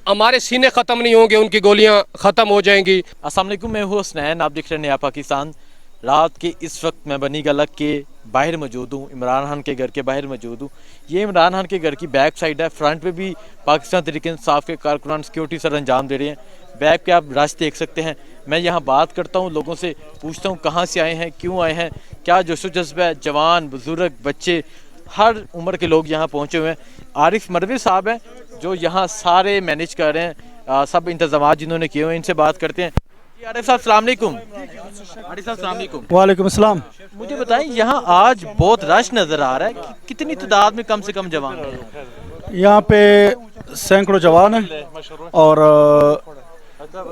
हमारे सीने ख़त्म नहीं होंगे, उनकी गोलियां ख़त्म हो जाएंगी। अस्सलाम वालेकुम, मैं हूँ हसनैन, आप देख रहे हैं नया पाकिस्तान। रात के इस वक्त मैं बनी गलक के बाहर मौजूद हूँ, इमरान खान के घर के बाहर मौजूद हूँ। ये इमरान खान के घर की बैक साइड है, फ्रंट पे भी पाकिस्तान तहरीक इंसाफ के कारकुनान सिक्योरिटी सर अंजाम दे रहे हैं। बैक पे आप रश देख सकते हैं। मैं यहाँ बात करता हूँ, लोगों से पूछता हूँ कहाँ से आए हैं, क्यों आए हैं, क्या जोशो जज्बा है। जवान, बुजुर्ग, बच्चे, हर उम्र के लोग यहाँ पहुँचे हुए हैं। आरिफ मरवी साहब हैं जो यहाँ सारे मैनेज कर रहे हैं, सब इंतजाम जिन्होंने किए हुए हैं। इनसे बात करते हैं। जी आरिफ साहब सलाम अलैकुम। आरिफ साहब सलाम अलैकुम। वालेकुम सलाम। मुझे बताएं, यहाँ आज बहुत रश नज़र आ रहा है, कितनी तादाद में कम से कम जवान हैं? यहाँ पे सैकड़ों जवान हैं और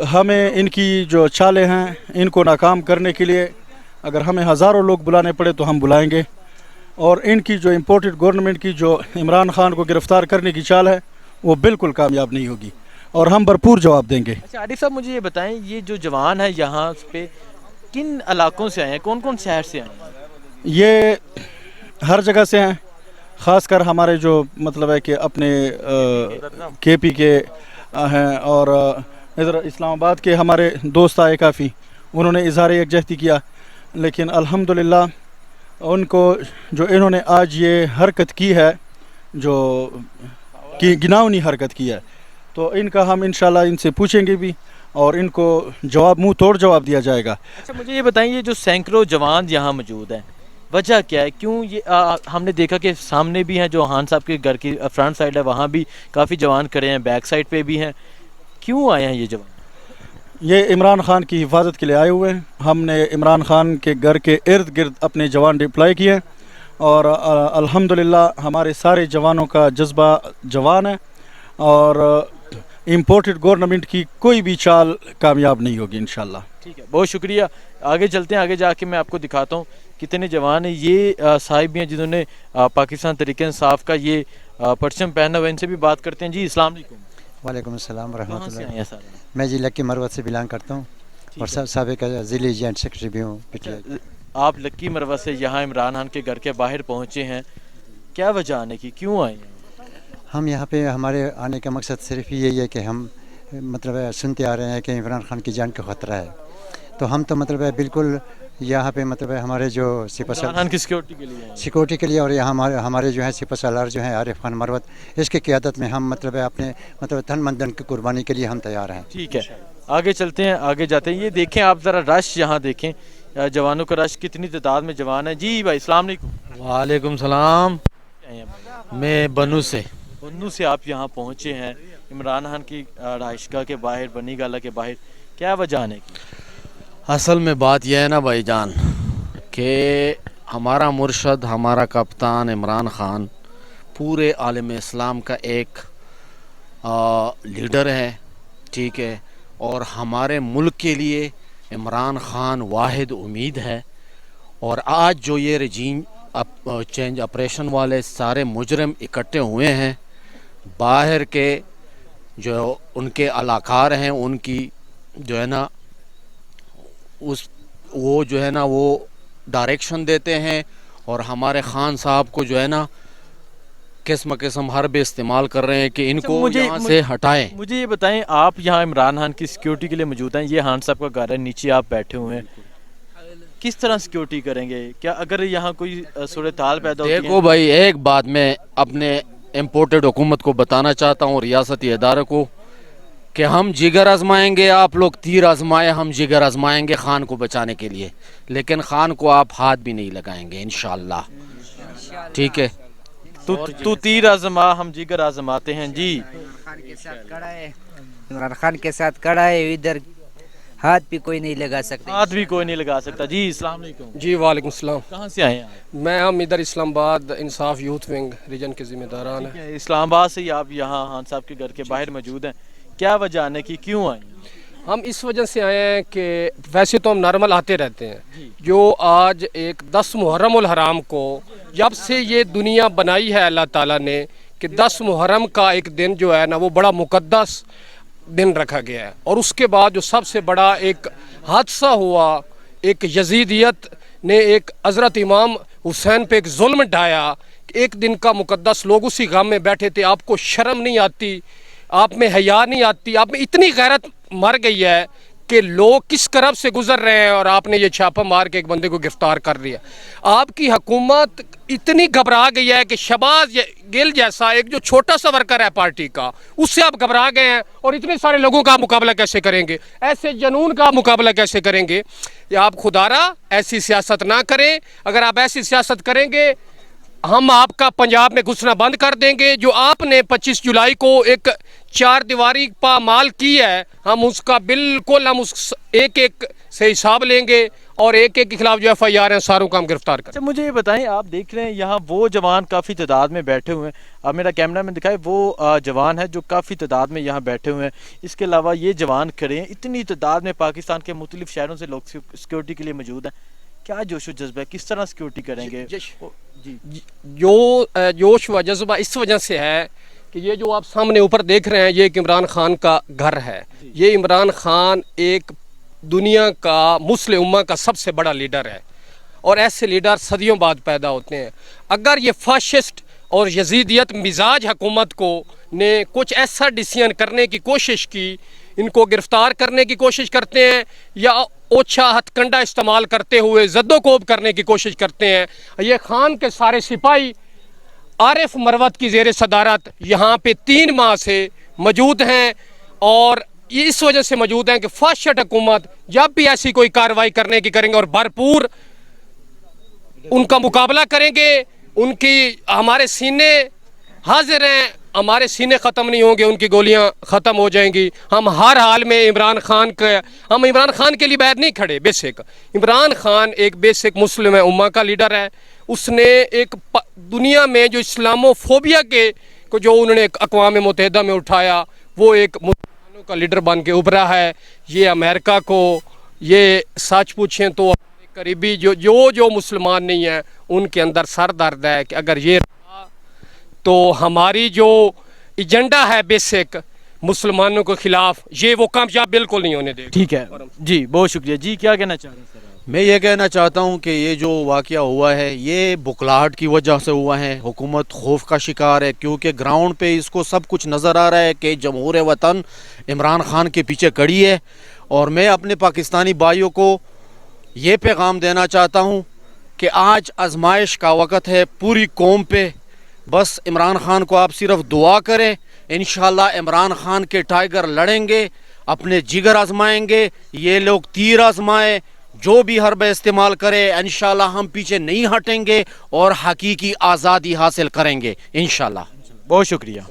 हमें इनकी जो चालें हैं इनको नाकाम करने के लिए अगर हमें हज़ारों लोग बुलाने पड़े तो हम बुलाएंगे। और इनकी जो इम्पोर्टेड गवर्नमेंट की जो इमरान खान को गिरफ़्तार करने की चाल है वो बिल्कुल कामयाब नहीं होगी और हम भरपूर जवाब देंगे। अच्छा आरिफ साहब, मुझे ये बताएं, ये जो जवान है यहाँ पे किन इलाकों से आए हैं, कौन कौन शहर से आए हैं? ये हर जगह से हैं, ख़ासकर हमारे जो मतलब है कि अपने केपी के हैं और इधर इस्लामाबाद के हमारे दोस्त आए काफ़ी, उन्होंने इजहार यकजहती किया। लेकिन अल्हम्दुलिल्लाह उनको जो इन्होंने आज ये हरकत की है, जो कि गिनावनी हरकत की है, तो इनका हम इंशाल्लाह इनसे पूछेंगे भी और इनको जवाब मुंह तोड़ जवाब दिया जाएगा। अच्छा मुझे ये बताएं, ये जो सैकड़ों जवान यहाँ मौजूद हैं, वजह क्या है, क्यों ये हमने देखा कि सामने भी हैं, जो खान साहब के घर की फ्रंट साइड है वहाँ भी काफ़ी जवान खड़े हैं, बैक साइड पे भी हैं, क्यों आए हैं ये जवान? ये इमरान खान की हिफाजत के लिए आए हुए हैं। हमने इमरान खान के घर के इर्द गिर्द अपने जवान डिप्लॉय किए हैं और अल्हम्दुलिल्लाह हमारे सारे जवानों का जज्बा जवान है और इम्पोर्टेड गवर्नमेंट की कोई भी चाल कामयाब नहीं होगी इंशाल्लाह। ठीक है, बहुत शुक्रिया। आगे चलते हैं, आगे जाके मैं आपको दिखाता हूँ कितने जवान हैं। ये साहिब भी हैं जिन्होंने पाकिस्तान तहरीक इंसाफ का ये परचम पहना हुआ। इनसे भी बात करते हैं। जी अस्सलाम वालेकुम। वालेकुम अस्सलाम रहमतुल्लाह। सर मैं जी लक्की मरवत से बिलोंग करता हूँ और साबिक ज़िले जॉइंट सेक्रेटरी भी हूँ पीटीआई। आप लक्की मरवत से यहाँ इमरान खान के घर के बाहर पहुँचे हैं, क्या वजह आने की, क्यों आए हैं? हम यहाँ पे हमारे आने का मकसद सिर्फ यही है कि हम मतलब सुनते आ रहे हैं कि इमरान खान की जान का ख़तरा है, तो हम तो मतलब बिल्कुल यहाँ पे मतलब हमारे जो खान की सिक्योरिटी के लिए और यहाँ हमारे जो है सिपह सालार जो है आरिफ खान मरवत, इसकी क़ियादत में हम मतलब अपने मतलब तन मन धन की कुर्बानी के लिए हम तैयार हैं। ठीक है, आगे चलते हैं, आगे जाते हैं। ये देखें आप ज़रा रश यहाँ देखें, जवानों का रश, कितनी तादाद में जवान है। जी भाई अस्सलाम वालेकुम। वालेकुम सलाम। मैं बनू से आप यहाँ पहुँचे हैं इमरान खान की रहायशगाह के बाहर, बनी गाला के बाहर, क्या वजह आने की? असल में बात यह है ना भाईजान कि हमारा मुर्शद, हमारा कप्तान इमरान खान पूरे आलम इस्लाम का एक लीडर है, ठीक है, और हमारे मुल्क के लिए इमरान खान वाहिद उम्मीद है। और आज जो ये रजीम चेंज ऑपरेशन वाले सारे मुजरिम इकट्ठे हुए हैं, बाहर के जो उनके अलाकार हैं, उनकी जो है ना वो जो है ना वो डायरेक्शन देते हैं और हमारे खान साहब को जो है ना किस्म हरबे इस्तेमाल कर रहे हैं कि इनको यहाँ से हटाएं। मुझे ये बताएं, आप यहाँ इमरान खान की सिक्योरिटी के लिए मौजूद हैं, ये खान साहब का घर है, नीचे आप बैठे हुए हैं, किस तरह सिक्योरिटी करेंगे? क्या अगर यहाँ कोई सूरत हाल पैदा होती है? देखो भाई, एक बात मैं अपने इम्पोर्टेड हुकूमत को बताना चाहता हूँ, रियासती इदारे को, कि हम जिगर आजमाएंगे, आप लोग तीर आजमाए, हम जिगर आजमाएंगे खान को बचाने के लिए, लेकिन खान को आप हाथ भी नहीं लगाएंगे इंशाअल्लाह, ठीक है? तू तीर आजमा, हम जिगर आजमाते हैं। जी खान के साथ खड़ा है, इमरान खान के साथ खड़ा है, इधर हाथ भी कोई नहीं लगा सकता, हाथ भी कोई नहीं लगा सकता। जी अस्सलाम वालेकुम। जी वालेकुम सलाम। कहाँ से आए हैं आप? हम इधर इस्लामाबाद इंसाफ यूथ विंग रीजन के जिम्मेदारान हैं। इस्लामाबाद से ही आप यहाँ खान साहब के घर के बाहर मौजूद हैं, क्या वजह आने की, क्यों आए? हम इस वजह से आए हैं कि वैसे तो हम नॉर्मल आते रहते हैं, जो आज एक 10 मुहर्रम उल हराम को जब से ये दुनिया बनाई है अल्लाह ताला ने कि 10 मुहर्रम का एक दिन जो है ना वो बड़ा मुकद्दस दिन रखा गया है, और उसके बाद जो सबसे बड़ा एक हादसा हुआ, एक यजीदियत ने एक हज़रत इमाम हुसैन पे एक जुल्म ढाया, एक दिन का मुकद्दस, लोग उसी गम में बैठे थे। आपको शर्म नहीं आती आप में हया नहीं आती, आप में इतनी गैरत मर गई है कि लोग किस करब से गुजर रहे हैं और आपने ये छापा मार के एक बंदे को गिरफ्तार कर लिया। आपकी हुकूमत इतनी घबरा गई है कि शहबाज गिल जैसा एक जो छोटा सा वर्कर है पार्टी का, उससे आप घबरा गए हैं और इतने सारे लोगों का मुकाबला कैसे करेंगे, ऐसे जनून का मुकाबला कैसे करेंगे। या आप खुदारा ऐसी सियासत ना करें, अगर आप ऐसी सियासत करेंगे हम आपका पंजाब में घुसना बंद कर देंगे। जो आपने 25 जुलाई को एक 4 दीवारी पामाल की है, हम उसका बिल्कुल हम उस एक एक से हिसाब लेंगे और एक एक के खिलाफ जो FIR है सारों का हम गिरफ्तार करें। अच्छा मुझे ये बताएं, आप देख रहे हैं यहाँ वो जवान काफ़ी तादाद में बैठे हुए हैं, अब मेरा कैमरा में दिखाए वो जवान है जो काफ़ी तादाद में यहाँ बैठे हुए हैं। इसके अलावा ये जवान खड़े हैं, इतनी तादाद में पाकिस्तान के मुख्तलिफ शहरों से लोग सिक्योरिटी के लिए मौजूद हैं। क्या जोश व जज्बा है, किस तरह सिक्योरिटी करेंगे? जी जो जोश व जज्बा इस वजह से है कि ये जो आप सामने ऊपर देख रहे हैं ये एक इमरान खान का घर है। ये इमरान खान एक दुनिया का मुस्लिम उम्मा का सबसे बड़ा लीडर है और ऐसे लीडर सदियों बाद पैदा होते हैं। अगर ये फाशिस्ट और यजीदियत मिजाज हुकूमत को ने कुछ ऐसा डिसीजन करने की कोशिश की, इनको गिरफ्तार करने की कोशिश करते हैं या ओछा हथकंडा इस्तेमाल करते हुए जद्दोकोब करने की कोशिश करते हैं, ये खान के सारे सिपाही आरिफ मरवत की ज़ेर सदारत यहाँ पे 3 माह से मौजूद हैं और ये इस वजह से मौजूद हैं कि फाशिस्ट हुकूमत जब भी ऐसी कोई कार्रवाई करने की करेंगे और भरपूर उनका मुकाबला करेंगे। उनकी हमारे सीने हाजिर हैं, हमारे सीने ख़त्म नहीं होंगे, उनकी गोलियां ख़त्म हो जाएंगी। हम हर हाल में इमरान खान के लिए बैठ नहीं खड़े। बेसिक इमरान खान एक बेसिक मुस्लिम उम्मा का लीडर है। उसने एक दुनिया में जो इस्लामोफोबिया के को जो उन्होंने अक़वाम मुत्तहिदा में उठाया, वो एक मुसलमानों का लीडर बन के उभरा है। ये अमेरिका को ये सच पूछें तो करीबी जो मुसलमान नहीं है उनके अंदर सर दर्द है कि अगर ये तो हमारी जो एजेंडा है बेसिक मुसलमानों के खिलाफ, ये वो कामयाब बिल्कुल नहीं होने देगा। ठीक है जी, बहुत शुक्रिया जी। क्या कहना चाह रहे हैं सर? मैं ये कहना चाहता हूँ कि ये जो वाक़या हुआ है ये बुखलाहट की वजह से हुआ है। हुकूमत खौफ का शिकार है क्योंकि ग्राउंड पे इसको सब कुछ नज़र आ रहा है कि जमहूर वतन इमरान खान के पीछे खड़ी है। और मैं अपने पाकिस्तानी भाइयों को ये पैगाम देना चाहता हूँ कि आज आजमाइश का वक़्त है पूरी कौम पे। बस इमरान खान को आप सिर्फ दुआ करें, इंशाअल्लाह इमरान खान के टाइगर लड़ेंगे, अपने जिगर आजमाएंगे। ये लोग तीर आजमाएं, जो भी हरबे इस्तेमाल करे, इंशाअल्लाह हम पीछे नहीं हटेंगे और हकीकी आज़ादी हासिल करेंगे इंशाअल्लाह। बहुत शुक्रिया।